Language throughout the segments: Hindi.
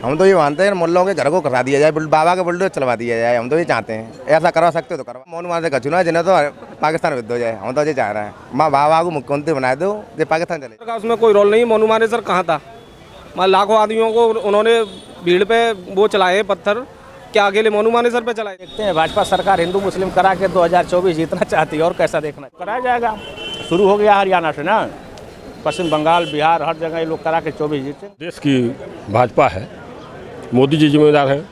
हम तो ये मानते हैं मुल्लों के घर को करा दिया जाए, बाबा के बुलडोजर चलवा दिया जाए। हम तो ये चाहते हैं, ऐसा करवा सकते हो तो करवा। मोनू माने का चुनाव जिन्हें तो पाकिस्तान विद हो जाए, हम तो ये चाह रहे हैं। माँ बाबा को मुख्यमंत्री बना दो, ये पाकिस्तान चले। उसमें कोई रोल नहीं। मोनू माने सर कहाँ था? लाखों आदमियों को उन्होंने भीड़ पे वो चलाए पत्थर, क्या अकेले मोनू माने सर पे चलाए? देखते हैं भाजपा सरकार हिंदू मुस्लिम करा के 2024 जीतना चाहती है, और कैसा देखना कराया जाएगा। शुरू हो गया हरियाणा से ना, पश्चिम बंगाल बिहार हर जगह ये लोग करा के 24 जीते। देश की भाजपा है, मोदी जी जिम्मेदार हैं,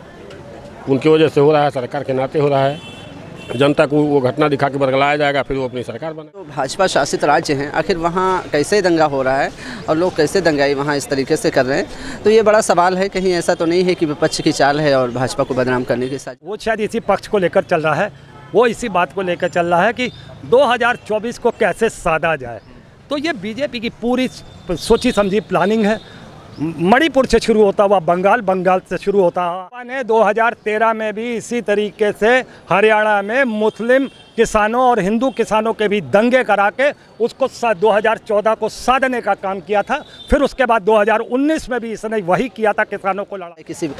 उनकी वजह से हो रहा है, सरकार के नाते हो रहा है। जनता को वो घटना दिखा के बरगलाया जाएगा, फिर वो अपनी सरकार बनाए। तो भाजपा शासित राज्य हैं, आखिर वहाँ कैसे दंगा हो रहा है और लोग कैसे दंगाई वहाँ इस तरीके से कर रहे हैं, तो ये बड़ा सवाल है। कहीं ऐसा तो नहीं है कि विपक्ष की चाल है और भाजपा को बदनाम करने के साथ? वो शायद इसी पक्ष को लेकर चल रहा है, वो इसी बात को लेकर चल रहा है कि 2024 को कैसे साधा जाए। तो ये बीजेपी की पूरी सोची समझी प्लानिंग है। मणिपुर से शुरू होता हुआ बंगाल से शुरू होता हुआ ने 2013 में भी इसी तरीके से हरियाणा में मुस्लिम किसानों और हिंदू किसानों के भी दंगे करा के उसको 2014 को साधने का काम किया था। फिर उसके बाद 2019 में भी इसने वही किया था, किसानों को लड़ा। किसी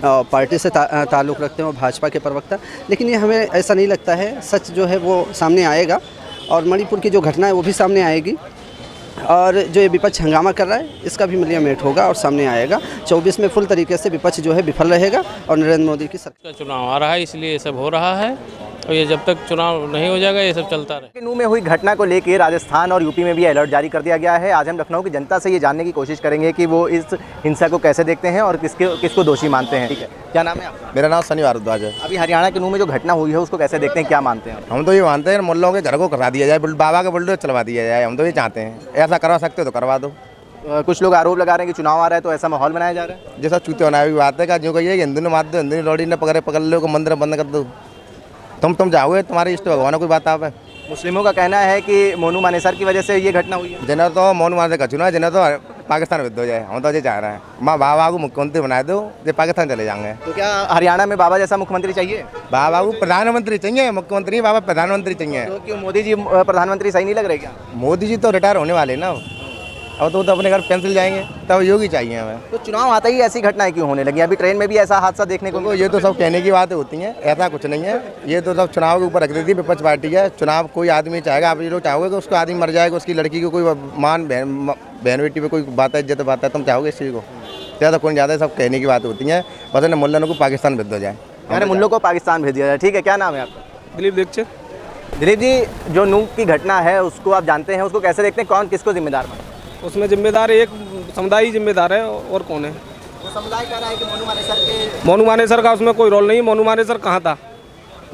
पार्टी से ताल्लुक़ रखते हैं और भाजपा के प्रवक्ता, लेकिन ये हमें ऐसा नहीं लगता है। सच जो है वो सामने आएगा और मणिपुर की जो घटना है वो भी सामने आएगी, और जो ये विपक्ष हंगामा कर रहा है इसका भी मिलियामेट होगा और सामने आएगा। 24 में फुल तरीके से विपक्ष जो है विफल रहेगा और नरेंद्र मोदी की सरकार। चुनाव आ रहा है, इसलिए ये सब हो रहा है, और ये जब तक चुनाव नहीं हो जाएगा ये सब चलता रहे। लखनऊ में हुई घटना को लेकर राजस्थान और यूपी में भी अलर्ट जारी कर दिया गया है। आज हम लखनऊ की जनता से ये जानने की कोशिश करेंगे कि वो इस हिंसा को कैसे देखते हैं और किसको दोषी मानते हैं। ठीक है, क्या नाम है आपका? मेरा नाम सनी भारद्वाज है। अभी हरियाणा के लखनऊ में जो घटना हुई है उसको कैसे देखते हैं, क्या मानते हैं? हम तो ये मानते हैं मुल्लों के घर को करा दिया जाए, बाबा के बुलडोजर चलवा दिया जाए। हम तो ये चाहते हैं, ऐसा करवा सकते हो तो करवा दो। कुछ लोग आरोप लगा रहे हैं कि चुनाव आ रहा है तो ऐसा माहौल बनाया जा रहा है। जैसा चूते होना की बात है, जो कहिए हिंदू ने मार दो, हिंदू ने लौड़ी ने पकड़ लो, को मंदिर बंद कर दो। तुम जाओगे, तुम्हारे इष्ट भगवान कोई बात आप है। मुस्लिमों का कहना है कि मोनू मानेसर की वजह से ये घटना हुई है। जिन्हें तो मोनू माने का चुनाव, जिन्हें तो पाकिस्तान विद हो जाए, हम तो ये चाह रहे हैं। माँ बाबा को मुख्यमंत्री बना दो, ये पाकिस्तान चले जाएंगे। तो क्या हरियाणा में बाबा जैसा मुख्यमंत्री चाहिए? बाबा को प्रधानमंत्री चाहिए, मुख्यमंत्री बाबा प्रधानमंत्री चाहिए। तो क्यों मोदी जी प्रधानमंत्री सही नहीं लग रहे क्या? मोदी जी तो रिटायर होने वाले ना, अब तो अपने घर पेंसिल जाएंगे, तब योगी चाहिए हमें। तो चुनाव आता ही ऐसी घटनाएं क्यों होने लगी? अभी ट्रेन में भी ऐसा हादसा देखने को ये तो सब कहने की बातें होती हैं, ऐसा कुछ नहीं है। ये तो सब चुनाव के ऊपर रख देती है विपक्ष पार्टी है। चुनाव कोई आदमी चाहेगा, आप ये लोग चाहोगे कि उसको आदमी मर जाएगा, उसकी लड़की को कोई मान बहन बेटी पे कोई बात है, इज्जत बात है, तुम चाहोगे इस चीज़ को? ज़्यादा कौन ज़्यादा सब कहने की बातें होती हैं, बस ना मुल्लों को पाकिस्तान भेज दो जाए। अरे मुल्लों को पाकिस्तान भेज दिया जाए। ठीक है, क्या नाम है आपका? दिलीप दीक्षित। दिलीप जी, जो नूह की घटना है उसको आप जानते हैं, उसको कैसे देखते हैं? कौन किसको जिम्मेदार मानते हैं? उसमें जिम्मेदार एक समुदाय ही जिम्मेदार है, और कौन है? वो समुदाय कह रहा है कि मोनू माने सर का उसमें कोई रोल नहीं। मोनू माने सर कहाँ था?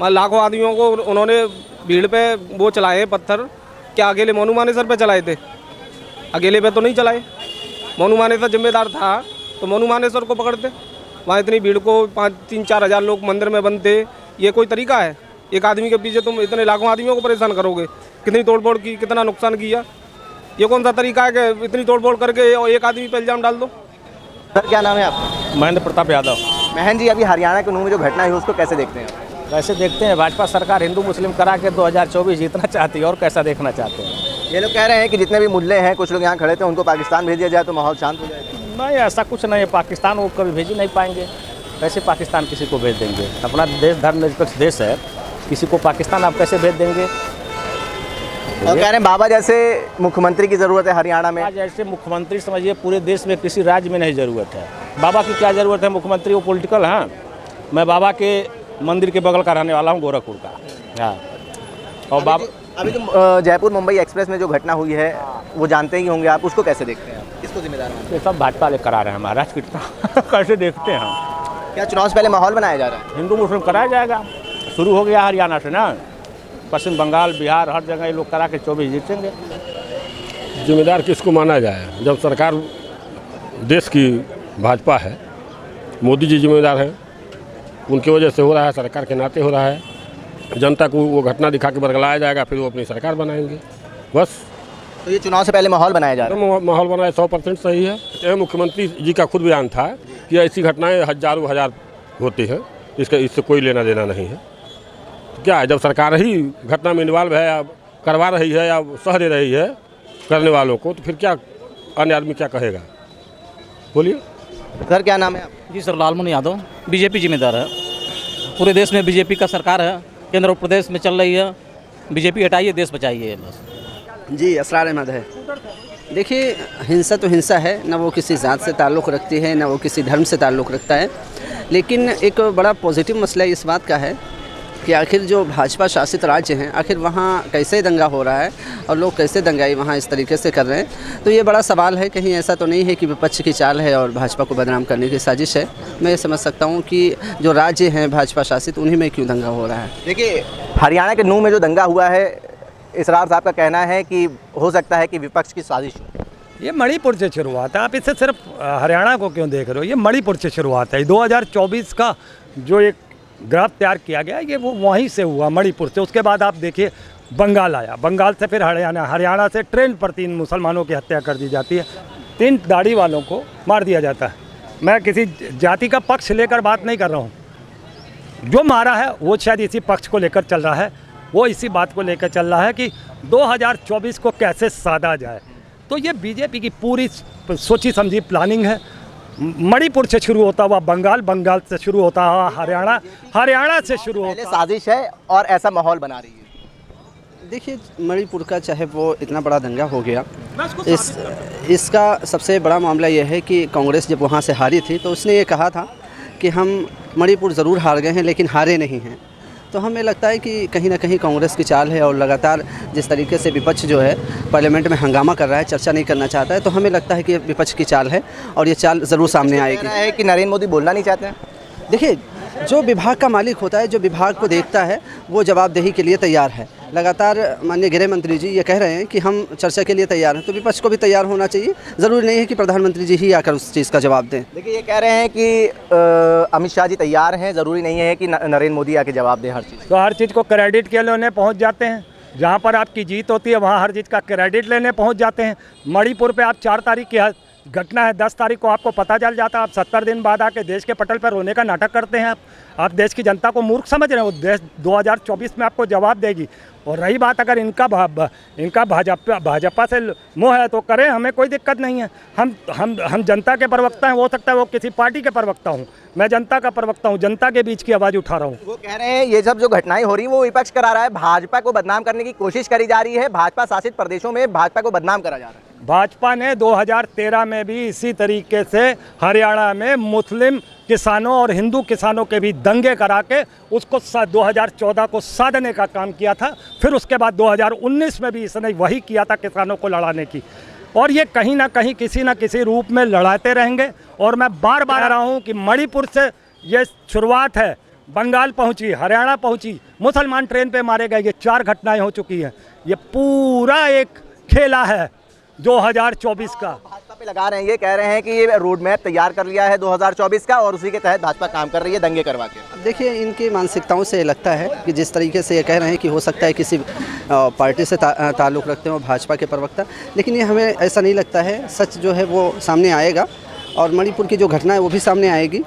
लाखों आदमियों को उन्होंने भीड़ पे वो चलाए पत्थर, क्या अकेले मोनू माने सर पे चलाए थे? अकेले पे तो नहीं चलाए। मोनू माने सर जिम्मेदार था तो मोनू माने सर को पकड़ते। वहाँ इतनी भीड़ को 3-4 हज़ार लोग मंदिर में बंद थे, ये कोई तरीका है? एक आदमी के पीछे तुम इतने लाखों आदमियों को परेशान करोगे? कितनी तोड़फोड़ की, कितना नुकसान किया, ये कौन सा तरीका है कि इतनी तोड़फोड़ करके एक आदमी पे इल्जाम डाल दो? सर क्या नाम है आपका? महेंद्र प्रताप यादव। महन जी, अभी हरियाणा के लखनऊ में जो घटना है उसको कैसे देखते हैं? कैसे देखते हैं भाजपा सरकार हिंदू मुस्लिम करा के 2024 जीतना चाहती है, और कैसा देखना चाहते हैं। ये लोग कह रहे हैं कि जितने भी मुल्ले हैं, कुछ लोग यहाँ खड़े थे, उनको पाकिस्तान भेज दिया जाए तो माहौल शांत हो जाएगा। नहीं, ऐसा कुछ नहीं है। पाकिस्तान वो कभी भेज ही नहीं पाएंगे। कैसे पाकिस्तान किसी को भेज देंगे? अपना देश धर्मनिरपेक्ष देश है, किसी को पाकिस्तान आप कैसे भेज देंगे? और कह रहे हैं बाबा जैसे मुख्यमंत्री की ज़रूरत है हरियाणा में। जैसे मुख्यमंत्री समझिए पूरे देश में किसी राज्य में नहीं ज़रूरत है। बाबा की क्या ज़रूरत है? मुख्यमंत्री वो पॉलिटिकल हैं। मैं बाबा के मंदिर के बगल का रहने वाला हूँ, गोरखपुर का। हाँ, और बाबा अभी जो जयपुर मुंबई एक्सप्रेस में जो घटना हुई है वो जानते ही होंगे आप, उसको कैसे देखते हैं? किसको जिम्मेदार मानते हैं? सब भाजपा ले करा रहे हैं महाराज, कितना कैसे देखते हैं हम? क्या चुनाव से पहले माहौल बनाया जा रहा है? हिंदू मुस्लिम कराया जाएगा। शुरू हो गया हरियाणा से ना, पश्चिम बंगाल बिहार हर जगह ये लोग करा के 24 जीतेंगे। जिम्मेदार किसको माना जाए? जब सरकार देश की भाजपा है, मोदी जी जिम्मेदार हैं, उनकी वजह से हो रहा है, सरकार के नाते हो रहा है। जनता को वो घटना दिखा के बरगलाया जाएगा, फिर वो अपनी सरकार बनाएंगे, बस। तो ये चुनाव से पहले माहौल बनाया जा रहा है? माहौल बनाया 100% सही है। मुख्यमंत्री जी का खुद बयान था कि ऐसी घटनाएं हजारों हजार होती हैं, इससे कोई लेना देना नहीं है। तो क्या है, जब सरकार ही घटना में इन्वॉल्व है, या करवा रही है या सह दे रही है करने वालों को, तो फिर क्या अन्य आदमी क्या कहेगा? बोलिए सर, क्या नाम है आपका? जी सर, लालमोहन यादव। बीजेपी जिम्मेदार है। पूरे देश में बीजेपी का सरकार है, केंद्र और प्रदेश में चल रही है। बीजेपी हटाइए, देश बचाइए बस। जी, असरार अहमद है। देखिए, हिंसा तो हिंसा है, ना वो किसी ज़ात से ताल्लुक़ रखती है, ना वो किसी धर्म से ताल्लुक़ रखता है। लेकिन एक बड़ा पॉजिटिव मसला इस बात का है कि आखिर जो भाजपा शासित राज्य हैं, आखिर वहाँ कैसे दंगा हो रहा है और लोग कैसे दंगाई वहाँ इस तरीके से कर रहे हैं। तो ये बड़ा सवाल है, कहीं ऐसा तो नहीं है कि विपक्ष की चाल है और भाजपा को बदनाम करने की साजिश है। मैं ये समझ सकता हूँ कि जो राज्य हैं भाजपा शासित, उन्हीं में क्यों दंगा हो रहा है। देखिए, हरियाणा के नूंह में जो दंगा हुआ है, इसरार साहब का कहना है कि हो सकता है कि विपक्ष की साजिश हो। ये मणिपुर से शुरुआत है। आप इससे सिर्फ हरियाणा को क्यों देख रहे हो? ये मणिपुर से शुरुआत है। 2024 का जो एक ग्राफ तैयार किया गया, ये वो वहीं से हुआ, मणिपुर से। उसके बाद आप देखिए बंगाल आया, बंगाल से फिर हरियाणा, हरियाणा से ट्रेन पर 3 मुसलमानों की हत्या कर दी जाती है, 3 दाढ़ी वालों को मार दिया जाता है। मैं किसी जाति का पक्ष लेकर बात नहीं कर रहा हूँ। जो मारा है वो शायद इसी पक्ष को लेकर चल रहा है, वो इसी बात को लेकर चल रहा है कि 2024 को कैसे साधा जाए। तो ये बीजेपी की पूरी सोची समझी प्लानिंग है। मणिपुर से शुरू होता हुआ बंगाल, बंगाल से शुरू होता हुआ हरियाणा, हरियाणा से शुरू होता साजिश है और ऐसा माहौल बना रही है। देखिए, मणिपुर का चाहे वो इतना बड़ा दंगा हो गया, इसका सबसे बड़ा मामला यह है कि कांग्रेस जब वहाँ से हारी थी तो उसने ये कहा था कि हम मणिपुर ज़रूर हार गए हैं लेकिन हारे नहीं हैं। तो हमें लगता है कि कहीं ना कहीं कांग्रेस की चाल है और लगातार जिस तरीके से विपक्ष जो है पार्लियामेंट में हंगामा कर रहा है, चर्चा नहीं करना चाहता है, तो हमें लगता है कि विपक्ष की चाल है और ये चाल ज़रूर सामने आएगी। है कि नरेंद्र मोदी बोलना नहीं चाहते हैं। देखिए, जो विभाग का मालिक होता है, जो विभाग को देखता है, वो जवाबदेही के लिए तैयार है। लगातार माननीय गृह मंत्री जी ये कह रहे हैं कि हम चर्चा के लिए तैयार हैं, तो विपक्ष को भी तैयार होना चाहिए। ज़रूरी नहीं है कि प्रधानमंत्री जी ही आकर उस चीज़ का जवाब दें। देखिए, ये कह रहे हैं कि अमित शाह जी तैयार हैं, ज़रूरी नहीं है कि नरेंद्र मोदी आके जवाब दें हर चीज़। तो हर चीज़ को क्रेडिट के लिए उन्हें पहुँच जाते हैं। जहाँ पर आपकी जीत होती है वहाँ हर चीज़ का क्रेडिट लेने पहुँच जाते हैं। मणिपुर पर आप 4 तारीख की घटना है, 10 तारीख को आपको पता चल जाता है। आप 70 दिन बाद आके देश के पटल पर रोने का नाटक करते हैं। आप देश की जनता को मूर्ख समझ रहे हो। देश 2024 में आपको जवाब देगी। और रही बात अगर इनका भाजपा से मोह है तो करें, हमें कोई दिक्कत नहीं है। हम जनता के प्रवक्ता हैं। हो सकता है वो किसी पार्टी के प्रवक्ता हूँ, मैं जनता का प्रवक्ता हूँ, जनता के बीच की आवाज़ उठा रहा हूँ। वो कह रहे हैं ये सब जो घटनाएं हो रही हैं वो विपक्ष करा रहा है, भाजपा को बदनाम करने की कोशिश करी जा रही है। भाजपा शासित प्रदेशों में भाजपा को बदनाम करा जा रहा है। भाजपा ने 2013 में भी इसी तरीके से हरियाणा में मुस्लिम किसानों और हिंदू किसानों के भी दंगे करा के उसको 2014 को साधने का काम किया था। फिर उसके बाद 2019 में भी इसने वही किया था, किसानों को लड़ाने की। और ये कहीं ना कहीं किसी न किसी रूप में लड़ाते रहेंगे। और मैं बार बार आ रहा हूँ कि मणिपुर से ये शुरुआत है, बंगाल पहुँची, हरियाणा पहुँची, मुसलमान ट्रेन पे मारे गए। ये 4 घटनाएं हो चुकी हैं। ये पूरा एक खेला है 2024 का। भाजपा पे लगा रहे हैं, ये कह रहे हैं कि ये रोड मैप तैयार कर लिया है 2024 का और उसी के तहत भाजपा काम कर रही है दंगे करवा के। देखिए, इनकी मानसिकताओं से लगता है कि जिस तरीके से ये कह रहे हैं कि हो सकता है किसी पार्टी से ताल्लुक़ रखते हो भाजपा के प्रवक्ता, लेकिन ये हमें ऐसा नहीं लगता है। सच जो है वो सामने आएगा और मणिपुर की जो घटना है वो भी सामने आएगी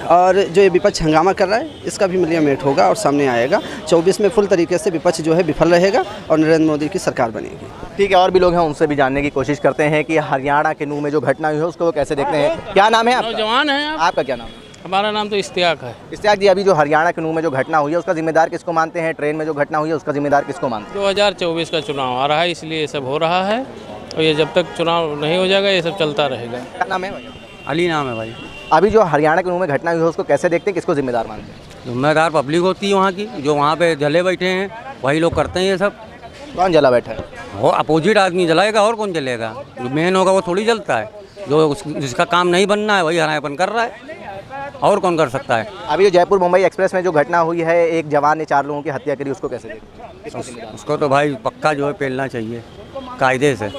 और जो ये विपक्ष हंगामा कर रहा है इसका भी मिलियामेट होगा और सामने आएगा। 24 में फुल तरीके से विपक्ष जो है विफल रहेगा और नरेंद्र मोदी की सरकार बनेगी। ठीक है, और भी लोग हैं, उनसे भी जानने की कोशिश करते हैं कि हरियाणा के नूंह में जो घटना हुई है उसको वो कैसे देखते हैं। क्या नाम है आपका? नौजवान है आप? आपका क्या नाम है? हमारा नाम तो इश्तियाक है। इश्तियाक जी, अभी जो हरियाणा के नूंह में जो घटना हुई है उसका जिम्मेदार किसको मानते हैं? ट्रेन में जो घटना हुई है उसका जिम्मेदार किसको मानते हैं? 2024 का चुनाव आ रहा है, इसलिए ये सब हो रहा है और ये जब तक चुनाव नहीं हो जाएगा ये सब चलता रहेगा। क्या नाम है भाई? अली नाम है भाई। अभी जो हरियाणा के नूंह में घटना हुई है उसको कैसे देखते हैं, किसको जिम्मेदार मानते हैं? जिम्मेदार पब्लिक होती है वहाँ की, जो वहाँ पे जले बैठे हैं वही लोग करते हैं ये सब। कौन जला बैठा है? वो अपोजिट आदमी जलाएगा, और कौन जलेगा? जो मेन होगा वो थोड़ी जलता है। जो जिसका काम नहीं बनना है वही हरायापन कर रहा है, और कौन कर सकता है? अभी जो जयपुर मुंबई एक्सप्रेस में जो घटना हुई है, एक जवान ने 4 लोगों की हत्या करी, उसको कैसे देखते हैं? उसको तो भाई पक्का जो है पेलना चाहिए कायदे से।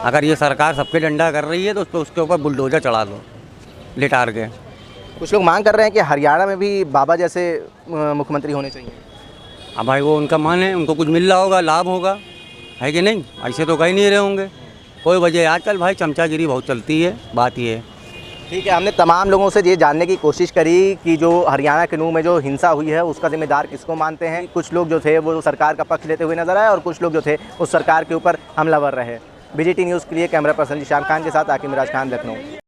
अगर ये सरकार सबके डंडा कर रही है तो उसके ऊपर बुलडोजर चढ़ा दो लिटार के। कुछ लोग मांग कर रहे हैं कि हरियाणा में भी बाबा जैसे मुख्यमंत्री होने चाहिए। अब भाई वो उनका मन है, उनको कुछ मिल रहा होगा, लाभ होगा, है कि नहीं? ऐसे तो कहीं नहीं रहे होंगे। कोई वजह आजकल भाई चमचागिरी बहुत चलती है, बात ये है। ठीक है, हमने तमाम लोगों से ये जानने की कोशिश करी कि जो हरियाणा के नूंह में जो हिंसा हुई है उसका जिम्मेदार किसको मानते हैं। कुछ लोग जो थे वो सरकार का पक्ष लेते हुए नजर आए और कुछ लोग जो थे उस सरकार के ऊपर हमलावर रहे। BGT न्यूज़ के लिए कैमरा पर्सन जिशान खान के साथ आकिब मिराज खान, लखनऊ।